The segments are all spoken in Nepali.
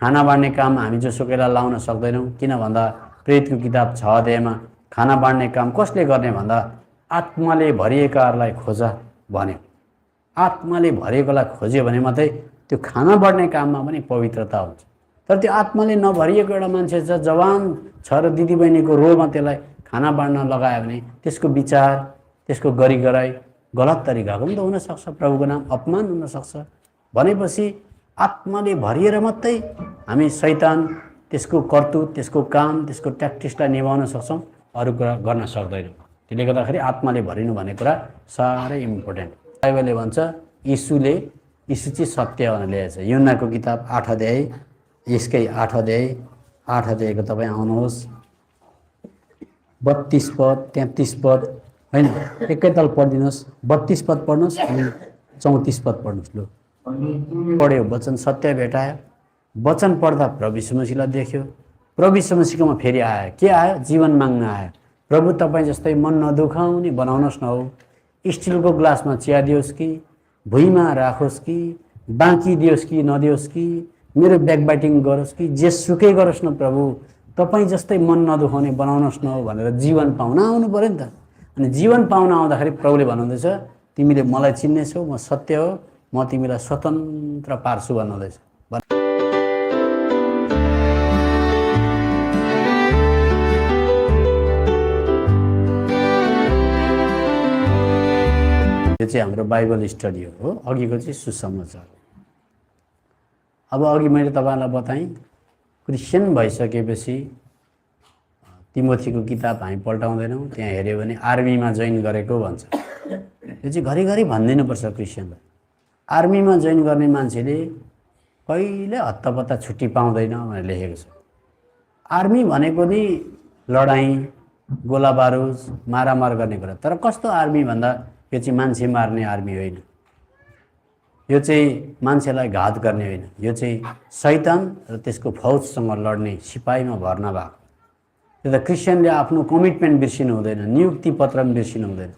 खाना बाँड्ने काम हामी जोसुकैलाई लाउन सक्दैनौँ। किन भन्दा प्रेरितको किताब 6 अध्यायमा खाना बाँड्ने काम कसले गर्ने भन्दा आत्माले भरिएकाहरूलाई खोज भन्यो। आत्माले भरिएकोलाई खोज्यो भने मात्रै त्यो खाना बाँड्ने काममा पनि पवित्रता हुन्छ। तर त्यो आत्माले नभरिएको एउटा मान्छे छ, जवान छ र दिदीबहिनीको रोलमा त्यसलाई खाना बाँड्न लगायो भने त्यसको विचार, त्यसको गरिगराइ गलत तरिकाको पनि त हुनसक्छ, प्रभुको नाम अपमान हुनसक्छ। भनेपछि आत्माले भरिएर मात्रै हामी शैतान, त्यसको कर्तुत, त्यसको काम, त्यसको ट्याक्टिक्सलाई निभाउन सक्छौँ, अरू कुरा गर्न सक्दैनौँ। त्यसले गर्दाखेरि आत्माले भरिनु भन्ने कुरा साह्रै इम्पोर्टेन्ट। बाइबलले भन्छ यीशु चाहिँ सत्य भनेर ल्याएछ। यूहन्नाको किताब 8 अध्याय, यसकै 8 अध्यायको तपाईँ आउनुहोस्, 32 पद 33 पद होइन, एकैताल पढिदिनुहोस्। 32 पद पढ्नुहोस् अनि 34 पद पढ्नुहोस्। लु पढ्यो, वचन सत्य भेटायो। वचन पढ्दा प्रभु यीशु मसीहलाई देख्यो। प्रभु यीशु मसीहकोमा फेरि आयो। के आयो? जीवन माग्न आयो। प्रभु तपाईँ जस्तै मन नदुखाउने बनाउनुहोस् न हो। स्टिलको ग्लासमा चिया दियोस् कि भुइँमा राखोस् कि बाँकी दियोस् कि नदियोस् कि मेरो ब्याकबाइटिङ गरोस् कि जेसुकै गरोस् न प्रभु, तपाईँ जस्तै मन नदुखाउने बनाउनुहोस् न हो भनेर जीवन पाउन आउनु पऱ्यो नि त। अनि जीवन पाउन आउँदाखेरि प्रभुले भन्नुहुँदैछ तिमीले मलाई चिन्नेछौ, म सत्य हो, म तिमीलाई स्वतन्त्र पार्छु भन्नुहुँदैछ। यो चाहिँ हाम्रो बाइबल स्टडी हो। अघिको चाहिँ सुसमाचार। अब अघि मैले तपाईँलाई बताएँ क्रिस्चियन भइसकेपछि तिमोथीको किताब हामी पल्टाउँदैनौँ। त्यहाँ हेऱ्यो भने आर्मीमा जोइन गरेको भन्छ। यो चाहिँ घरिघरि भनिदिनुपर्छ क्रिस्चियनलाई। आर्मीमा जोइन गर्ने मान्छेले कहिले हत्तापत्ता छुट्टी पाउँदैन भनेर लेखेको छ। आर्मी भनेको नि लडाइँ, गोला बारुद, मारामार गर्ने कुरा। तर कस्तो आर्मी भन्दा यो चाहिँ मान्छे मार्ने आर्मी होइन, यो चाहिँ मान्छेलाई घात गर्ने होइन, यो चाहिँ शैतान र त्यसको फौजसँग लड्ने सिपाहीमा भर्ना भएको। त्यो त क्रिस्चियनले आफ्नो कमिटमेन्ट बिर्सिनु हुँदैन, नियुक्ति पत्र पनि बिर्सिनु हुँदैन।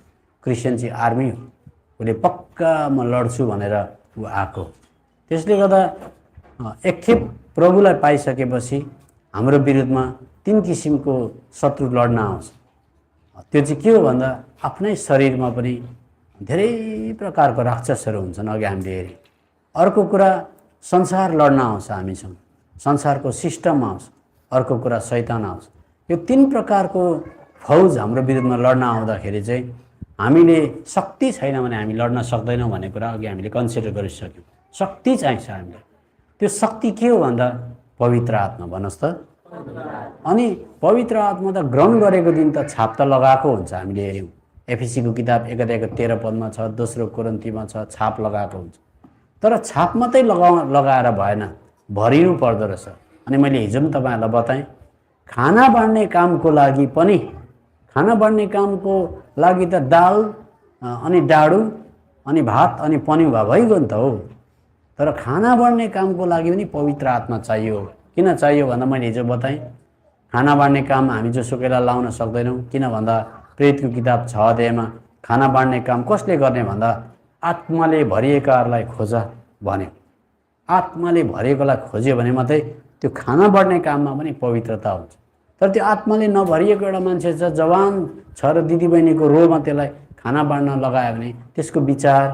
क्रिस्चियन चाहिँ आर्मी हो, उसले पक्का म लड्छु भनेर ऊ आएको। त्यसले गर्दा एकखेप प्रभुलाई पाइसकेपछि हाम्रो विरुद्धमा 3 किसिमको शत्रु लड्न आउँछ। त्यो चाहिँ के हो भन्दा आफ्नै शरीरमा पनि धेरै प्रकारको राक्षसहरू हुन्छन्, अघि हामीले हेऱ्यौँ। अर्को कुरा संसार लड्न आउँछ हामीसँग, संसारको सिस्टम आउँछ। अर्को कुरा शैतान आउँछ। यो 3 प्रकारको फौज हाम्रो विरुद्धमा लड्न आउँदाखेरि चाहिँ हामीले शक्ति छैन भने हामी लड्न सक्दैनौँ भन्ने कुरा अघि हामीले कन्सिडर गरिसक्यौँ। शक्ति चाहिन्छ हामीलाई। त्यो शक्ति के हो भन्दा पवित्र आत्मा भन्नुहोस् त। अनि पवित्र आत्मा त ग्रहण गरेको दिन त छाप त लगाएको हुन्छ। हामीले हेऱ्यौँ एफिसीको किताब 1 अध्यायको 13 पदमा छ, दोस्रो कोरिन्थीमा छ, छाप लगाएको हुन्छ। तर छाप मात्रै लगाएर भएन, भरिनु पर्दो रहेछ। अनि मैले हिजो पनि तपाईँहरूलाई बताएँ खाना बाँड्ने कामको लागि पनि, खाना बाँड्ने कामको लागि त दाल अनि डाडु अनि भात अनि पन्यु भइगयो नि त हो। तर खाना बाँड्ने कामको लागि पनि पवित्र आत्मा चाहियो। किन चाहियो भन्दा मैले हिजो बताएँ खाना बाँड्ने काम हामी जोसुकैलाई लाउन सक्दैनौँ। किन भन्दा प्रेरितको किताब 6 अध्यायमा खाना बाँड्ने काम कसले गर्ने भन्दा आत्माले भरिएकाहरूलाई खोज भन्यो। आत्माले भरिएकोलाई खोज्यो भने मात्रै त्यो खाना बाँड्ने काममा पनि पवित्रता हुन्छ। तर त्यो आत्माले नभरिएको एउटा मान्छे छ, जवान छ र दिदीबहिनीको रोलमा त्यसलाई खाना बाँड्न लगायो भने त्यसको विचार,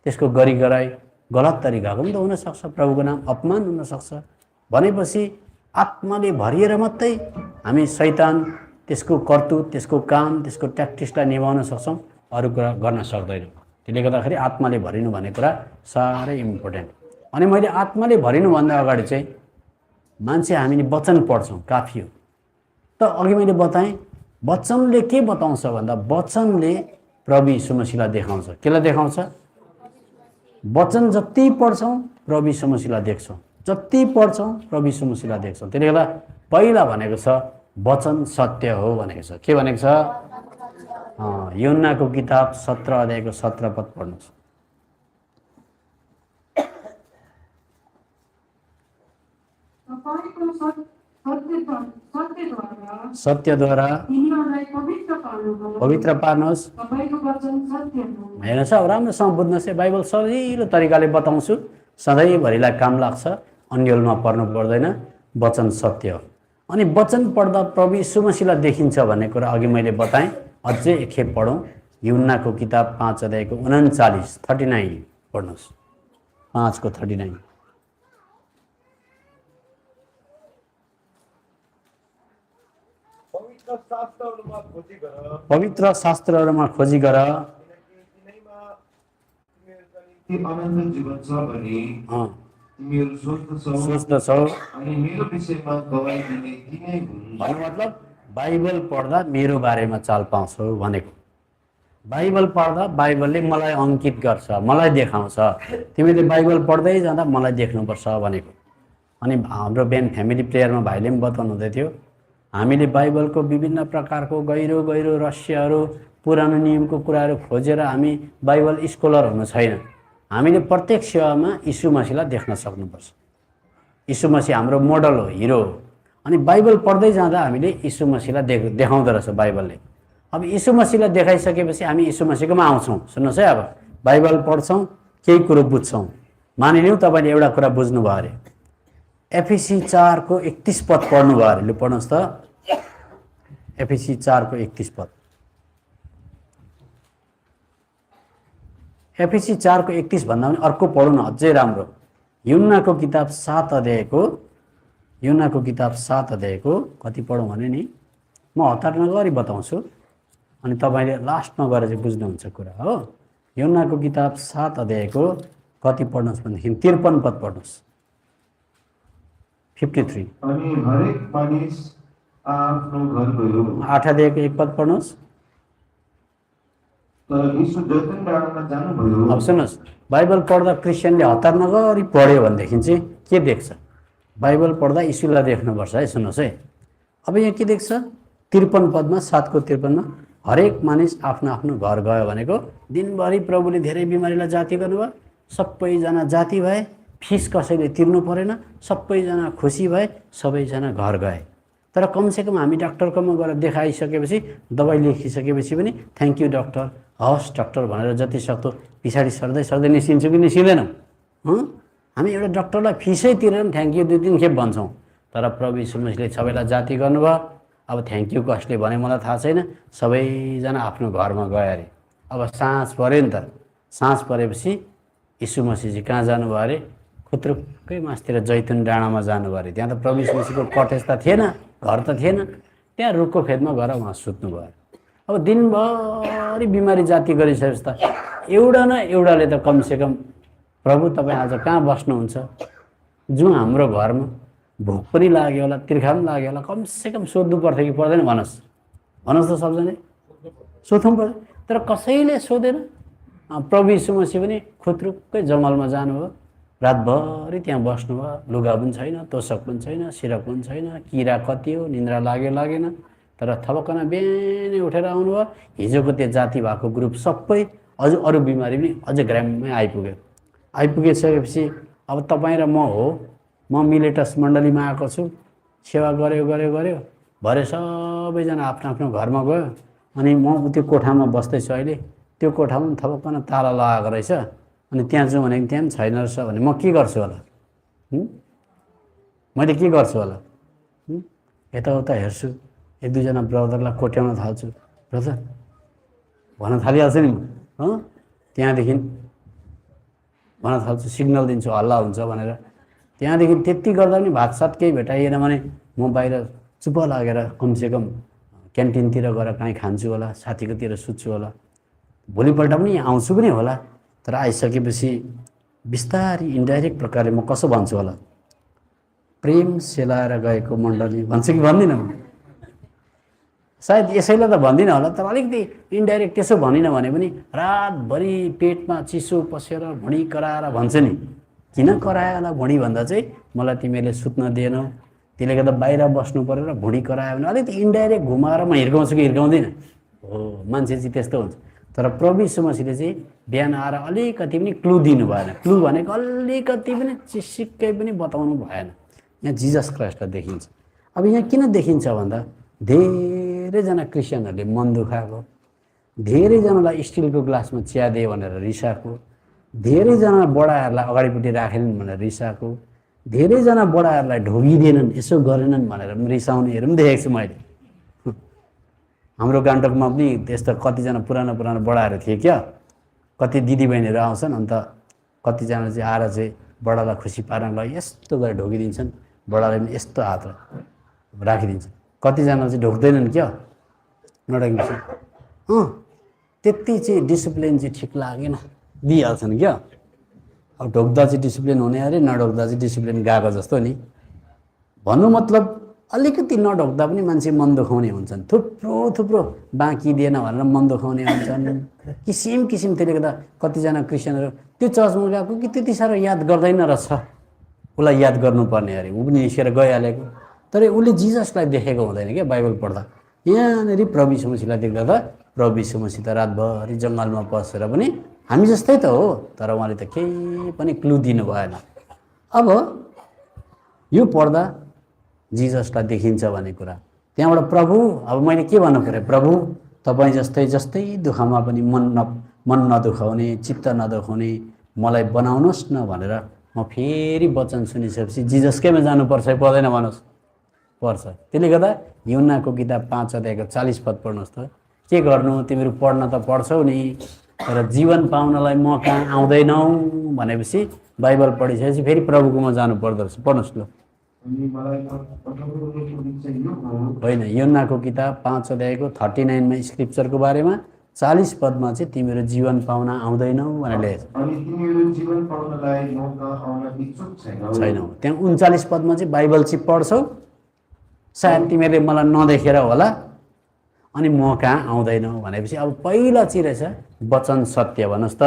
त्यसको गरिगराइ गलत तरिकाको पनि त हुनसक्छ, प्रभुको नाम अपमान हुनसक्छ। भनेपछि आत्माले भरिएर मात्रै हामी शैतान, त्यसको कर्तुत, त्यसको काम, त्यसको ट्याक्टिक्सलाई निभाउन सक्छौँ, अरू कुरा गर्न सक्दैनौँ। त्यसले गर्दाखेरि आत्माले भरिनु भन्ने कुरा साह्रै इम्पोर्टेन्ट। अनि मैले आत्माले भरिनुभन्दा अगाडि चाहिँ मान्छे हामीले वचन पढ्छौँ, काफी हो। त अघि मैले बताएँ वचनले के बताउँछ भन्दा वचनले प्रभु यीशु मसीहलाई देखाउँछ। केलाई देखाउँछ? वचन जति पढ्छौँ प्रभु यीशु मसीहलाई देख्छौँ, जति पढ्छौँ प्रभु यीशु मसीहलाई देख्छौँ। त्यसले गर्दा पहिला भनेको छ वचन सत्य हो भनेको छ। के भनेको छ? यूहन्नाको किताब 17 अध्यायको 17 पद पढ्नुहोस्। सत्यद्वारा पवित्र पार्नुहोस्। हेर्नुहोस् अब राम्रोसँग बुझ्नुहोस् है, बाइबल सजिलो तरिकाले बताउँछु, सधैँभरिलाई काम लाग्छ। अन्यलमा पढ्नु पर्दैन, वचन सत्य हो। अनि वचन पढ्दा प्रभु यीशु मसीहलाई देखिन्छ भन्ने कुरा अघि मैले बताएँ। अझै एकखेप पढौँ, यूहन्नाको किताब 5 अध्यायको 39 पढ्नुहोस्। 5 को 39। पवित्र शास्त्रहरूमा खोजी गर, अनन्त जीवन छ भने तिमीहरू सोच्दछौ। अनि मेरो विषयमा गवाई दिने तिनै हुन्। भन्नु मतलब बाइबल पढ्दा मेरो बारेमा चाल पाउँछौ भनेको। बाइबल पढ्दा बाइबलले मलाई अङ्कित गर्छ, मलाई देखाउँछ। तिमीले बाइबल पढ्दै जाँदा मलाई देख्नुपर्छ भनेको। अनि हाम्रो बिहान फ्यामिली प्रेयरमा भाइले पनि बताउनु हुँदै थियो, हामीले बाइबलको विभिन्न प्रकारको गहिरो गहिरो रहस्यहरू, पुरानो नियमको कुराहरू खोजेर हामी बाइबल स्कलर हुनु छैन। हामीले प्रत्येक सेवामा यीशु मसीहलाई देख्न सक्नुपर्छ। यीशु मसीह हाम्रो मोडल हो, हिरो हो। अनि बाइबल पढ्दै जाँदा हामीले यीशु मसीहलाई देखाउँदो रहेछ बाइबलले। अब यीशु मसीहलाई देखाइसकेपछि हामी यीशु मसीहकोमा आउँछौँ। सुन्नुहोस् है, अब बाइबल पढ्छौँ, केही कुरो बुझ्छौँ। मानिलिउँ तपाईँले एउटा कुरा बुझ्नुभयो अरे, एफएसी 4 को 31 पद पढ्नुभयो अरे। लु पढ्नुहोस् त, एफएसी 4 को 31 पद। एफएसी 4 को 31 भन्दा पनि अर्को पढौँ न, अझै राम्रो। यूहन्नाको किताब 7 अध्यायको कति पढौँ भने नि, म हतार नगरी बताउँछु अनि तपाईँले लास्टमा गएर चाहिँ बुझ्नुहुन्छ कुरा हो। यूहन्नाको किताब 7 अध्यायको कति पढ्नुहोस् भनेदेखि 53 पद पढ्नुहोस्। 53। अनि हरेक मानिस आफ्नो घर गयो। 8 अध्यायको 1 पद पढ्नुहोस्। तर यीशु जैतुन डाँडामा जानुभयो। अब सुन्नुहोस्, बाइबल पढ्दा क्रिस्चियनले हतार नगरी पढ्यो भनेदेखि चाहिँ के देख्छ? बाइबल पढ्दा यीशुलाई देख्नुपर्छ है। सुन्नुहोस् है, अब यहाँ के देख्छ? 53 पदमा, 7 को 53 मा, हरेक मानिस आफ्नो आफ्नो घर गयो भनेको दिनभरि प्रभुले धेरै बिमारीलाई जाति गर्नुभयो, सबैजना जाति भए, फिस कसैले तिर्नु परेन, सबैजना खुसी भए, सबैजना घर गए। तर कमसेकम हामी डाक्टरकोमा गएर देखाइसकेपछि, दबाई लेखिसकेपछि पनि थ्याङ्क यू डक्टर, हवस् डक्टर भनेर जति सक्दो पछाडि सर्दै सर्दै निस्किन्छौँ कि निस्किँदैनौँ? हामी एउटा डक्टरलाई फिसै तिरेर थ्याङ्क यू 2-3 खेप भन्छौँ। तर प्रभु यीशु मसीहले सबैलाई जाति गर्नुभयो। अब थ्याङ्क यू कसले भने मलाई थाहा छैन, सबैजना आफ्नो घरमा गयो अरे। अब साँझ पऱ्यो नि त, साँझ परेपछि यीशु मसीह चाहिँ कहाँ जानुभयो अरे? खुत्रुक्कै मासतिर जैतुन डाँडामा जानुभयो अरे। त्यहाँ त प्रभु यीशु मसीहको कटेज त थिएन, घर त थिएन, त्यहाँ रुखको फेदमा गएर उहाँ सुत्नुभयो। अब दिनभरि बिमारी जाति गरिसकेपछि त एउटा न एउटाले त कमसेकम प्रभु तपाईँ आज कहाँ बस्नुहुन्छ? जुन हाम्रो घरमा भोक पनि लाग्यो होला, तिर्खा पनि लाग्यो होला, कमसेकम सोध्नु पर्थ्यो कि पर्दैन? भन्नुहोस् त सबजना, सोध्नु पर्यो। तर कसैले सोधेन। प्रभु यीशु मसीह पनि खुत्रुक्कै जङ्गलमा जानुभयो, रातभरि त्यहाँ बस्नुभयो, लुगा पनि छैन, तोसक पनि छैन, सिरक पनि छैन, किरा कति हो, निन्द्रा लाग्यो लागेन। तर थपक्कन बिहानै उठेर आउनुभयो। हिजोको त्यो जाति भएको ग्रुप सबै, अझ अरू बिमारी पनि अझ ग्राममै आइपुगिसकेपछि अब तपाईँ र म हो, म मिलेटस मण्डलीमा आएको छु, सेवा गऱ्यो, भरे सबैजना आफ्नो आफ्नो घरमा गयो। अनि म त्यो कोठामा बस्दैछु अहिले, त्यो कोठामा थपक्कन ताला लगाएको रहेछ। अनि त्यहाँ जाउँ भनेको त्यहाँ पनि छैन रहेछ भने म के गर्छु होला? मैले के गर्छु होला? यताउता हेर्छु, 1-2 ब्रदरलाई कोट्याउन थाल्छु, ब्रदर भन्न थालिहाल्छु नि म। त्यहाँदेखि भन्न थाल्छु, सिग्नल दिन्छु, हल्ला हुन्छ भनेर। त्यहाँदेखि त्यति गर्दा पनि भातसात केही भेटाइएन भने म बाहिर चुप लागेर कमसेकम क्यान्टिनतिर गएर काहीँ खान्छु होला, साथीकोतिर सुत्छु होला, भोलिपल्ट पनि आउँछु पनि होला। तर आइसकेपछि बिस्तारै इन्डाइरेक्ट प्रकारले म कसो भन्छु होला? प्रेम सेलाएर गएको मण्डली भन्छु कि भन्दिनँ? सायद यसैलाई त भन्दिनँ होला, तर अलिकति इन्डाइरेक्ट त्यसो भनिनँ भने पनि रातभरि पेटमा चिसो पसेर भुँडी कराएर भन्छ नि। किन करायो होला भुँडी भन्दा चाहिँ मलाई तिमीले सुत्न दिएनौ, त्यसले गर्दा बाहिर बस्नु पऱ्यो र भुँडी करायो भने अलिकति इन्डाइरेक्ट घुमाएर म हिर्काउँछु कि हिर्काउँदिनँ? हो, मान्छे चाहिँ त्यस्तो हुन्छ। तर प्रभु यीशु मसीहले चाहिँ बिहान आएर अलिकति पनि क्लु दिनु भएन। क्लु भनेको अलिकति पनि चिसिक्कै पनि बताउनु भएन। यहाँ जिजस क्राइस्टलाई देखिन्छ। अब यहाँ किन देखिन्छ भन्दा धेरैजना क्रिस्चियनहरूले मन दुखाएको, धेरैजनालाई स्टिलको ग्लासमा चिया दियो भनेर रिसाएको, धेरैजना बडाहरूलाई अगाडिपट्टि राखेनन् भनेर रिसाएको, धेरैजना बडाहरूलाई ढोगिदिएनन्, यसो गरेनन् भनेर रिसाउनेहरू पनि देखेको छु मैले। हाम्रो गान्तोकमा पनि त्यस्तो कतिजना पुरानो बडाहरू थिए क्या। कति दिदीबहिनीहरू आउँछन्, अन्त कतिजना चाहिँ आएर चाहिँ बडालाई खुसी पार्नको लागि यस्तो गरेर ढोकिदिन्छन्, बडालाई पनि यस्तो हात राखिदिन्छन्। कतिजना चाहिँ ढोक्दैनन् क्या, नढोकेपछि त्यति चाहिँ डिसिप्लिन चाहिँ ठिक लागेन दिइहाल्छन् क्या। अब ढोक्दा चाहिँ डिसिप्लिन हुने अरे, नढोक्दा चाहिँ डिसिप्लिन गएको जस्तो नि। भन्नु मतलब अलिकति नढोक्दा पनि मान्छे मन दुखाउने हुन्छन्, थुप्रो बाँकी दिएन भनेर मन दुखाउने हुन्छन्, किसिम त्यसले गर्दा कतिजना क्रिस्चियनहरू त्यो चर्चमा गएको कि त्यति साह्रो याद गर्दैन रहेछ, उसलाई याद गर्नुपर्ने अरे, ऊ पनि निस्केर गइहालेको। तर उसले जिजसलाई देखेको हुँदैन क्या बाइबल पढ्दा। यहाँनिर प्रभु यीशु मसीहलाई देख्दा त प्रभु यीशु मसीह त रातभरि जङ्गलमा पसेर पनि हामी जस्तै त हो, तर उहाँले त केही पनि क्लु दिनु भएन। अब यो पढ्दा जिजसलाई देखिन्छ भन्ने कुरा, त्यहाँबाट प्रभु, अब मैले के भन्नु पऱ्यो, प्रभु तपाईँ जस्तै दुःखमा पनि मन नदुखाउने, चित्त नदुखाउने मलाई बनाउनुहोस् न भनेर म फेरि वचन सुनिसकेपछि जिजसकैमा जानुपर्छ पर्दैन भन्नुहोस्? पर्छ। त्यसले गर्दा यूहन्नाको किताब 5 अध्यायको 40 पद पढ्नुहोस् त। के गर्नु, तिमीहरू पढ्न त पढ्छौ नि, तर जीवन पाउनलाई म कहाँ आउँदैनौ भनेपछि बाइबल पढिसकेपछि फेरि प्रभुकोमा जानु पर्दो रहेछ। पढ्नुहोस् ल। होइन, यूहन्नाको किताब 5 अध्यायको 39मा स्क्रिप्चरको बारेमा 40 पदमा चाहिँ तिमीहरू जीवन पाउन आउँदैनौ भनेर लेखेको छैनौ। त्यहाँ 39 पदमा चाहिँ बाइबल चाहिँ पढ्छौ, सायद तिमीहरूले मलाई नदेखेर होला, अनि म कहाँ आउँदैनौ भनेपछि अब पहिला चाहिँ रहेछ वचन सत्य भन्नुहोस् त।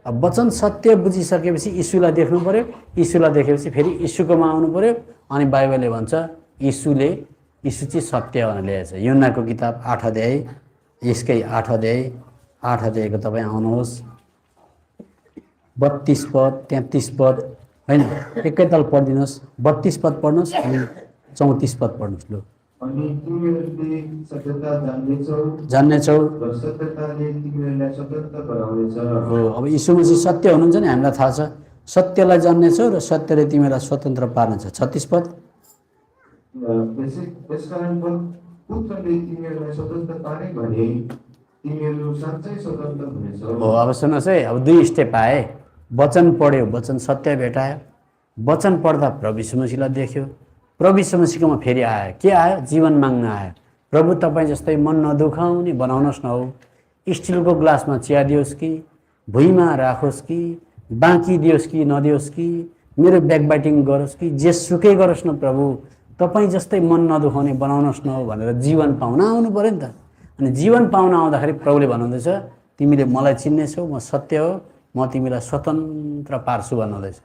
अब वचन सत्य बुझिसकेपछि यीशुलाई देख्नु पर्यो, यीशुलाई देखेपछि फेरि यीशुकोमा आउनु पर्यो, अनि बाइबलले भन्छ यीशु चाहिँ सत्य भनेर ल्याएछ। यूहन्नाको किताब 8 अध्याय, यसकै 8 अध्यायको तपाईँ आउनुहोस्, 32 पद 33 पद, होइन एकैताल पढिदिनुहोस्। 32 पद पढ्नुहोस् अनि 34 पद पढ्नुहोस् ल। जान्नेछौ। अब यीशु मसीह सत्य हुनुहुन्छ नि, हामीलाई थाहा छ। सत्यलाई जान्नेछौ र सत्यले तिमीलाई स्वतन्त्र पार्नेछ। 36 पद। हो, अब सुन्नुहोस् है, अब 2 स्टेप आए। वचन पढ्यो, वचन सत्य भेटायो, वचन पढ्दा प्रभु यीशु मसीहलाई देख्यो, प्रभु यीशु मसीहकोमा फेरि आयो। के आयो? जीवन माग्न आयो। प्रभु तपाईँ जस्तै मन नदुखाउने बनाउनुहोस् न हो, स्टिलको ग्लासमा चिया दियोस् कि, भुइँमा राखोस् कि, बाँकी दियोस् कि नदियोस् कि, मेरो ब्याकबाइटिङ गरोस् कि, जेसुकै गरोस् न प्रभु तपाईँ जस्तै मन नदुखाउने बनाउनुहोस् न हो भनेर जीवन पाउन आउनु पऱ्यो नि त। अनि जीवन पाउन आउँदाखेरि प्रभुले भन्नुहुँदैछ तिमीले मलाई चिन्नेछौ, म सत्य हो, म तिमीलाई स्वतन्त्र पार्छु भन्नुहुँदैछ।